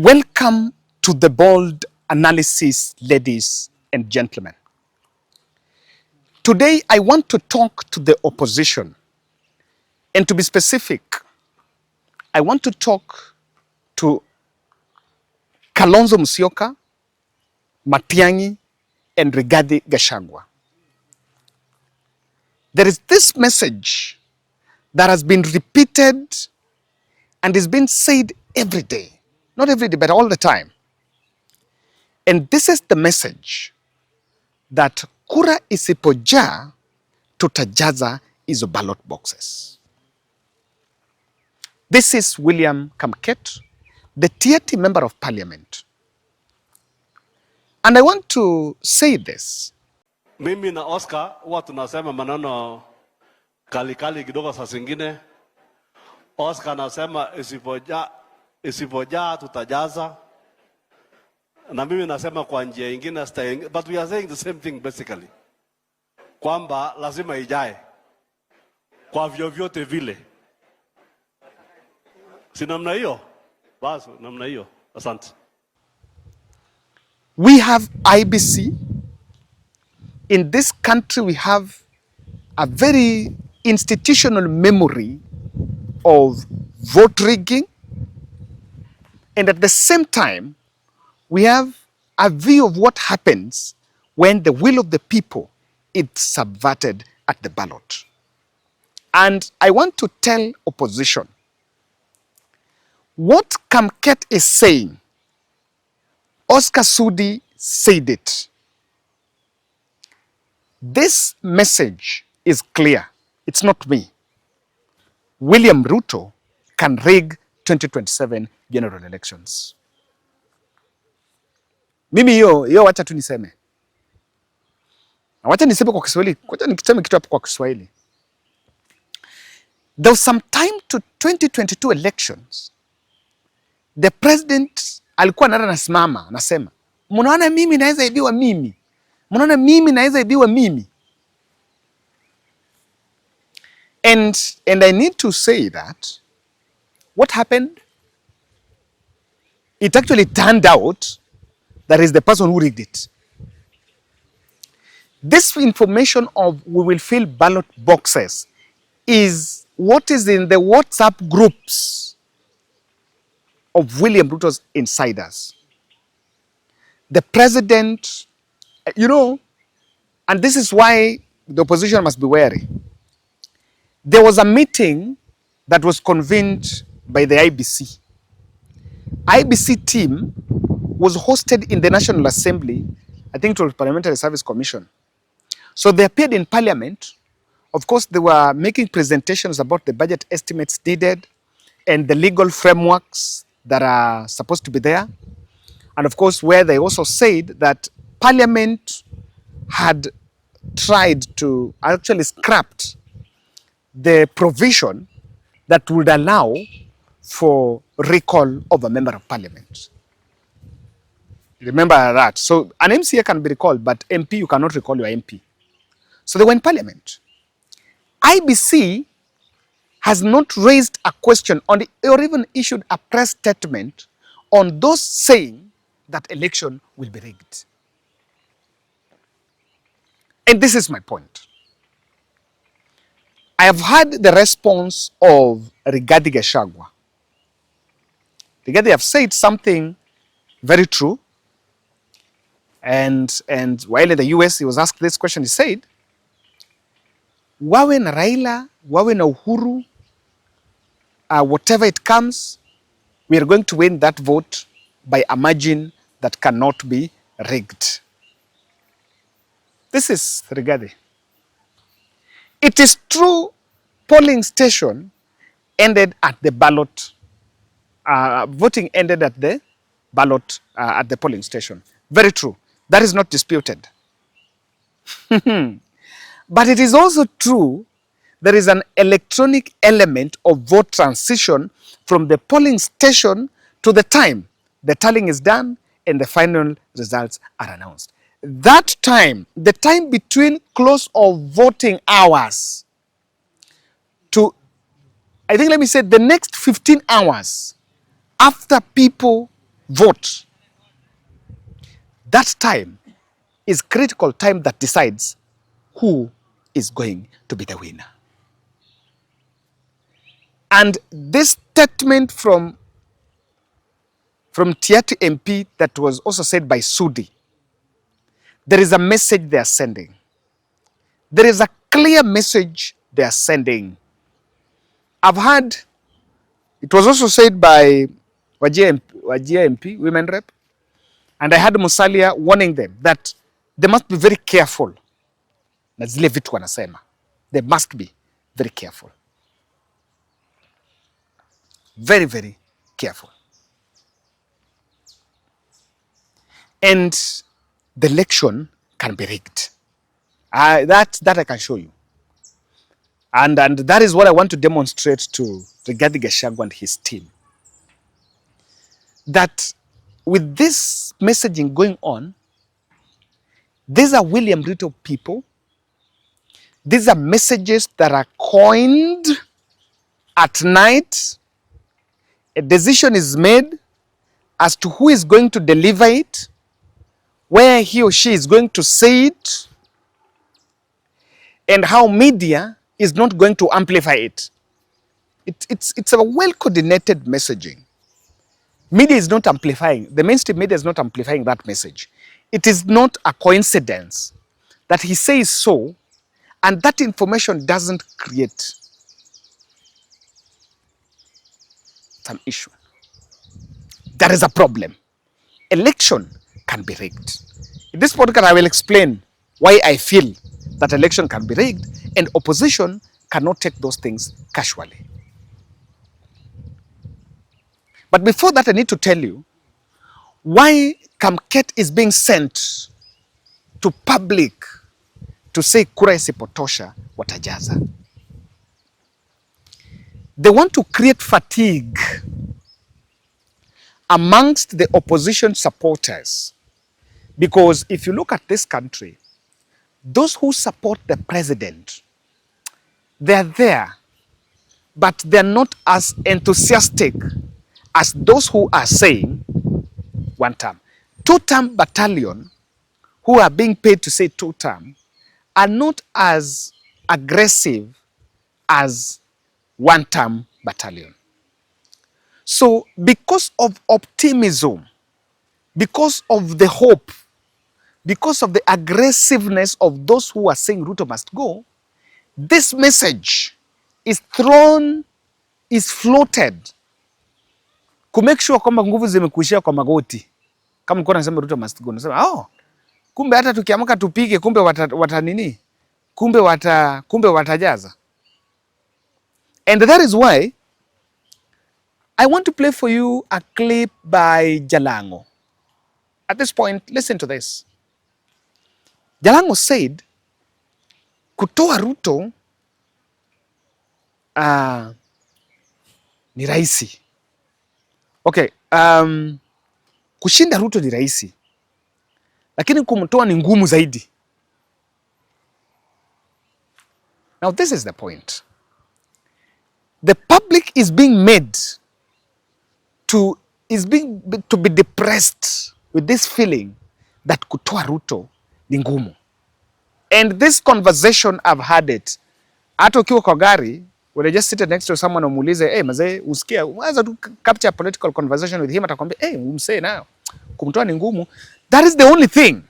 Welcome to the bold analysis, ladies and gentlemen. Today, I want to talk to the opposition. And to be specific, I want to talk to Kalonzo Musyoka, Matian'gi, and Rigathi-Gachagua. There is this message that has been repeated and is being said every day. Not every day, but all the time. And this is the message that kura isipojaa tutajaza hizo ballot boxes. This is William Kamket, the TAT member of parliament. And I want to say this. Mimi na Oscar huwa tunasema maneno kali kidogo saa zingine. Oscar anasema isipojaa tutajaza. Na mimi nasema kwa njia nyingine style, but we are saying the same thing basically. Kwamba lazima ijae. Kwa vyovyote vile. Si namna hiyo? Basi namna hiyo. Asante. We have IBC. In this country, we have a very institutional memory of vote rigging. And at the same time, we have a view of what happens when the will of the people is subverted at the ballot. And I want to tell opposition, what Kamket is saying, Oscar Sudi said it. This message is clear. It's not me. William Ruto can rig 2027 general elections. Mimi hiyo wacha tu niseme. Wacha niseme kwa Kiswahili. Wacha niseme kitu hapo kwa Kiswahili. There was some time to 2022 elections. The president alikuwa anasimama anasema, "Mnaona mimi naweza ibiwa mimi. Mnaona mimi naweza ibiwa mimi." And I need to say that what happened, it actually turned out that is the person who rigged it. This information of we will fill ballot boxes is what is in the WhatsApp groups of William Ruto's insiders. The president, and this is why the opposition must be wary. There was a meeting that was convened by the IBC. IBC team was hosted in the National Assembly, I think it was Parliamentary Service Commission. So they appeared in Parliament. Of course, they were making presentations about the budget estimates needed and the legal frameworks that are supposed to be there. And of course, where they also said that Parliament had tried to actually scrapped the provision that would allow for recall of a member of Parliament. Remember that. So an MCA can be recalled, but MP, you cannot recall your MP. So they were in Parliament. IBC has not raised a question on the, or even issued a press statement on those saying that election will be rigged. And this is my point. I have heard the response of Rigathi-Gachagua. Rigathi have said something very true. And while in the US, he was asked this question, he said, wawe na Raila, wawe na Uhuru, whatever it comes, we are going to win that vote by a margin that cannot be rigged. This is Rigathi. It is true, polling station ended at the ballot, voting ended at the ballot, at the polling station. Very true. That is not disputed. But it is also true there is an electronic element of vote transition from the polling station to the time the tallying is done and the final results are announced. That time, the time between close of voting hours to, I think, let me say, the next 15 hours after people vote, that time is critical time that decides who is going to be the winner. And this statement from Tiatu MP that was also said by Sudi, there is a message they are sending. There is a clear message they are sending. I've heard, it was also said by Wajir MP, women rep, and I had Musalia warning them that they must be very careful na zile vitu wanasema. They must be very careful. Very, very careful. And the election can be rigged. That I can show you. And that is what I want to demonstrate to Rigathi-Gachagua and his team. That with this messaging going on, these are William Ruto people. These are messages that are coined at night. A decision is made as to who is going to deliver it, where he or she is going to say it, and how media is not going to amplify it. It's a well-coordinated messaging. Media is not amplifying, the mainstream media is not amplifying that message. It is not a coincidence that he says so, and that information doesn't create some issue. There is a problem. Election can be rigged. In this podcast, I will explain why I feel that election can be rigged and opposition cannot take those things casually. But before that, I need to tell you why Kamket is being sent to public to say kura isipotosha watajaza. They want to create fatigue amongst the opposition supporters, because if you look at this country, those who support the president, they're there, but they're not as enthusiastic as those who are saying one term. Two-term battalion, who are being paid to say two-term, are not as aggressive as one-term battalion. So because of optimism, because of the hope, because of the aggressiveness of those who are saying Ruto must go, this message is thrown, is floated to make sure kwamba nguvu zimekuishia kwa magoti. Kama mko nasema Ruto must go, nasema kumbe hata tukiamka tupige, kumbe wata nini? Kumbe watajaza. And that is why I want to play for you a clip by Jalango. At this point, listen to this. Jalango said, kutoa Ruto ni rahisi. Okay, kushinda Ruto ni rahisi, lakini kumtoa ni ngumu zaidi. Now this is the point. The public is being made to be depressed with this feeling that kutoa Ruto ni ngumu. And this conversation, I've had it. Hata ukiwa kwa gari, when I just sit next to someone umuulize, hey, mazee, usikia, unaweza tu capture a political conversation with him, atakwambia, hey, umsee now, kumtoa ni ngumu. That is the only thing.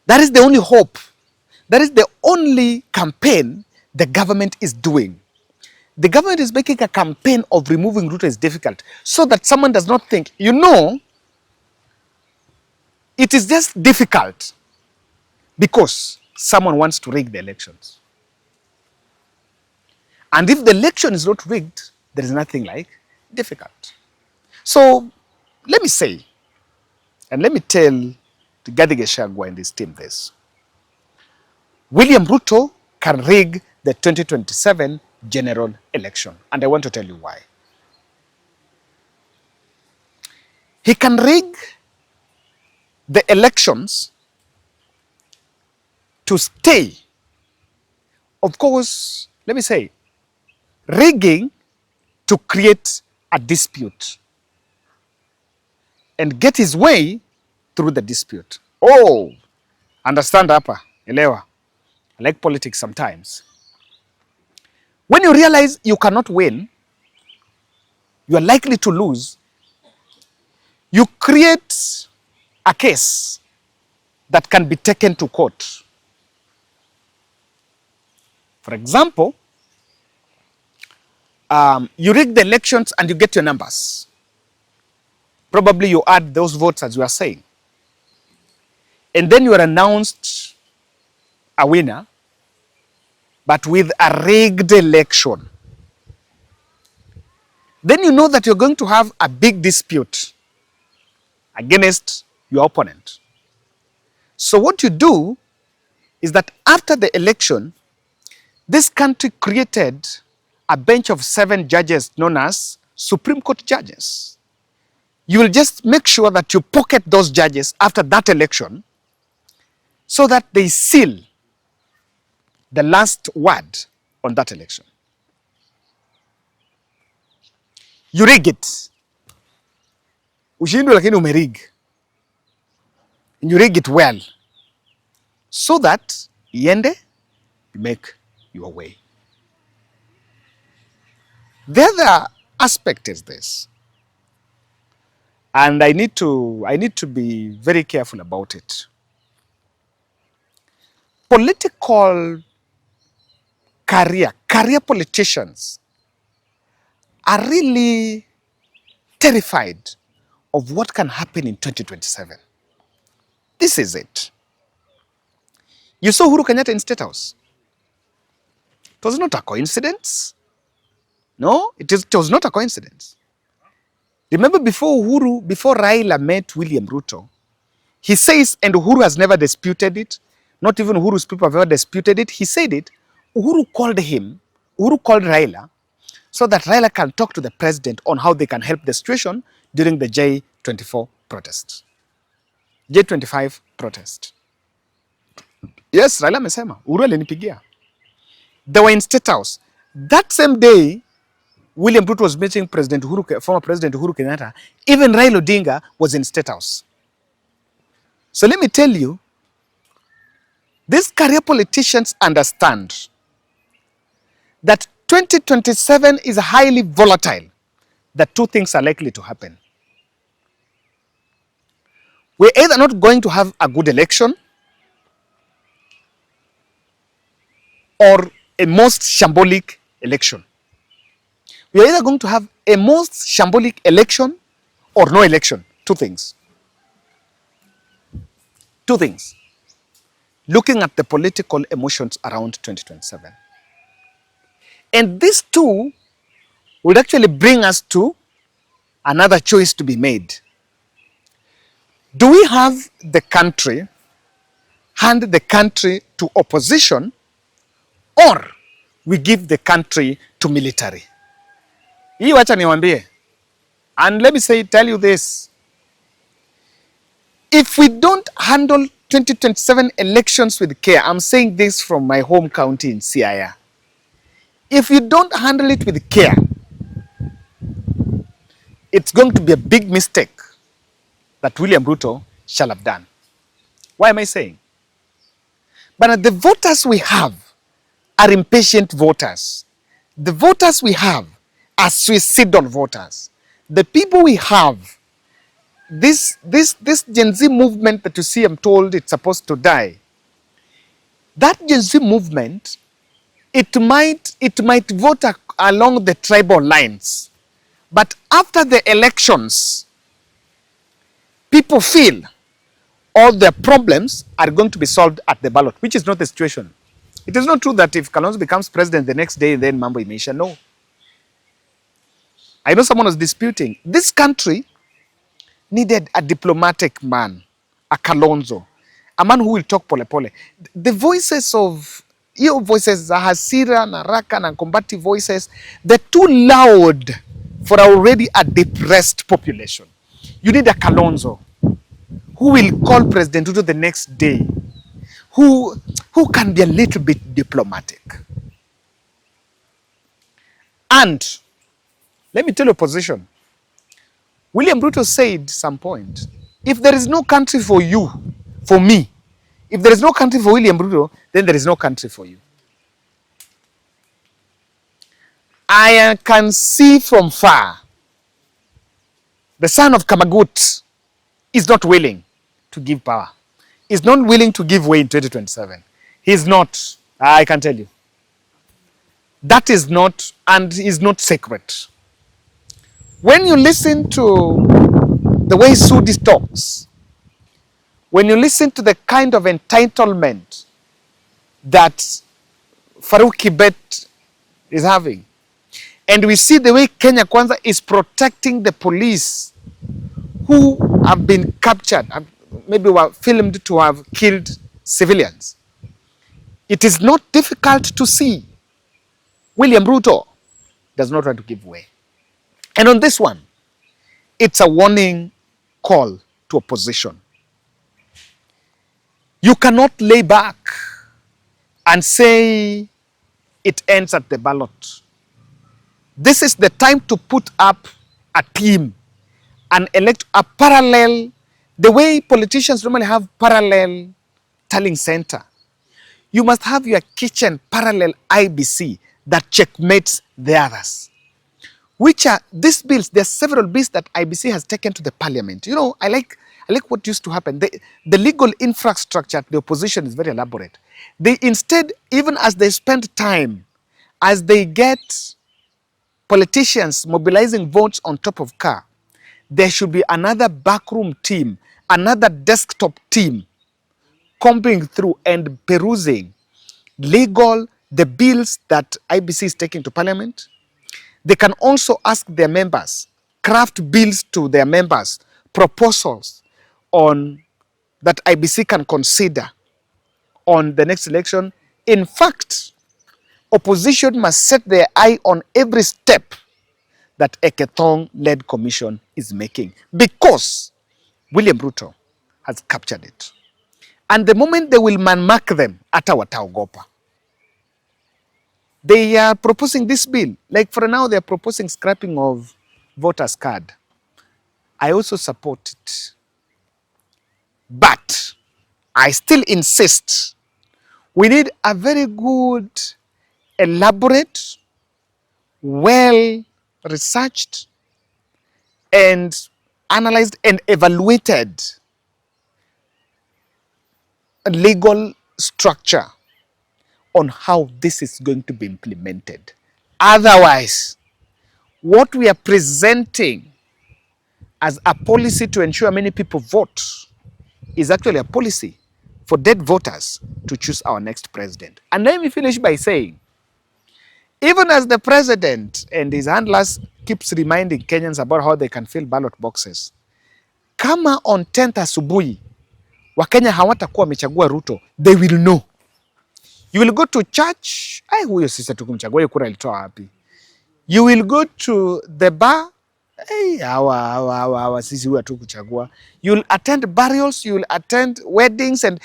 That is the only hope. That is the only campaign the government is doing. The government is making a campaign of removing Ruto is difficult, so that someone does not think, it is just difficult because someone wants to rig the elections. And if the election is not rigged, there is nothing like difficult. So let me say, and let me tell Rigathi-Gachagua and his team this. William Ruto can rig the 2027 general election. And I want to tell you why. He can rig the elections to stay. Of course, let me say, rigging to create a dispute. and get his way through the dispute. Oh, understand hapa, elewa. I like politics sometimes. When you realize you cannot win, you are likely to lose, you create a case that can be taken to court. For example, you rig the elections and you get your numbers. Probably you add those votes as you are saying. And then you are announced a winner, but with a rigged election. Then you know that you're going to have a big dispute against your opponent. So what you do is that after the election, this country created a bench of 7 judges known as Supreme Court judges. You will just make sure that you pocket those judges after that election so that they seal the last word on that election. You rig it. Ushindwe lakini umerig. And you rig it well so that iende, you make your way. The other aspect is this, and I need to be very careful about it. Political career politicians are really terrified of what can happen in 2027. This is it. You saw Uhuru Kenyatta in State House. It was not a coincidence. No, it was not a coincidence. Remember before Raila met William Ruto, he says, and Uhuru has never disputed it, not even Uhuru's people have ever disputed it, he said it, Uhuru called Raila, so that Raila can talk to the president on how they can help the situation during the J25 protest. Yes, Raila amesema, Uhuru alinipigia. They were in State House. That same day, William Ruto was meeting former President Uhuru Kenyatta. Even Raila Odinga was in State House. So let me tell you, these career politicians understand that 2027 is highly volatile, that 2 things are likely to happen. We're either not going to have a good election or a most shambolic election. We are either going to have a most shambolic election or no election. 2 things. 2 things. Looking at the political emotions around 2027. And these 2 would actually bring us to another choice to be made. Do we have the country, hand the country to opposition, or we give the country to military? Hii wacha niwaambie. And let me tell you this. If we don't handle 2027 elections with care, I'm saying this from my home county in Siaya. If you don't handle it with care, it's going to be a big mistake that William Ruto shall have done. Why am I saying? But the voters we have are impatient voters. The voters we have are suicidal voters. The people we have, this Gen Z movement that you see, I'm told it's supposed to die. That Gen Z movement, it might vote along the tribal lines. But after the elections, people feel all their problems are going to be solved at the ballot, which is not the situation. It is not true that if Kalonzo becomes president the next day, then mambo imeisha. No. I know someone was disputing. This country needed a diplomatic man, a Kalonzo, a man who will talk pole pole. The voices of your voices, za hasira, naraka, and combative voices, they're too loud for already a depressed population. You need a Kalonzo who will call President Ruto the next day, who can be a little bit diplomatic. And let me tell you, opposition, William Ruto said some point, if there is no country for you, for me, if there is no country for William Ruto, then there is no country for you. I can see from far the son of Kamagut is not willing to give power. He's not willing to give way in 2027. He's not. I can tell you. That is not, and is not sacred. When you listen to the way Sudi talks, when you listen to the kind of entitlement that Farouk Kibet is having, and we see the way Kenya Kwanza is protecting the police who have been captured, maybe were filmed to have killed civilians, it is not difficult to see William Ruto does not want to give way. And on this one, it's a warning call to opposition. You cannot lay back and say it ends at the ballot. This is the time to put up a team and elect a parallel, the way politicians normally have parallel tallying center. You must have your kitchen parallel IBC that checkmates the others. Which are these bills? There are several bills that IBC has taken to the parliament. You know, I like what used to happen. The legal infrastructure at the opposition is very elaborate. They instead, even as they spend time, as they get politicians mobilizing votes on top of car, there should be another backroom team, another desktop team combing through and perusing the bills that IBC is taking to parliament. They can also ask their members, craft bills to their members, proposals on that IBC can consider on the next election. In fact, opposition must set their eye on every step that Ekethong-led commission is making, because William Ruto has captured it. And the moment they will man-mark them, ata wataogopa. They are proposing this bill. Like for now, they are proposing scrapping of voters' card. I also support it. But I still insist we need a very good, elaborate, well-researched, and analyzed and evaluated legal structure on how this is going to be implemented. Otherwise, what we are presenting as a policy to ensure many people vote is actually a policy for dead voters to choose our next president. And let me finish by saying, even as the president and his handlers keeps reminding Kenyans about how they can fill ballot boxes, kama on 10th asubuhi Wakenya hawatakuwa wamechagua Ruto, they will know. You will go to church, huyo sisi tukumchagua, kura ilitoa wapi? You will go to the bar, hawa sisi huwa tukuchagua. You will attend burials, you will attend weddings, and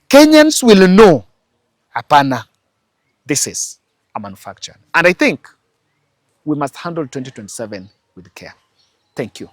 Kenyans will know, hapana, this is a manufacture. And I think we must handle 2027 with care. Thank you.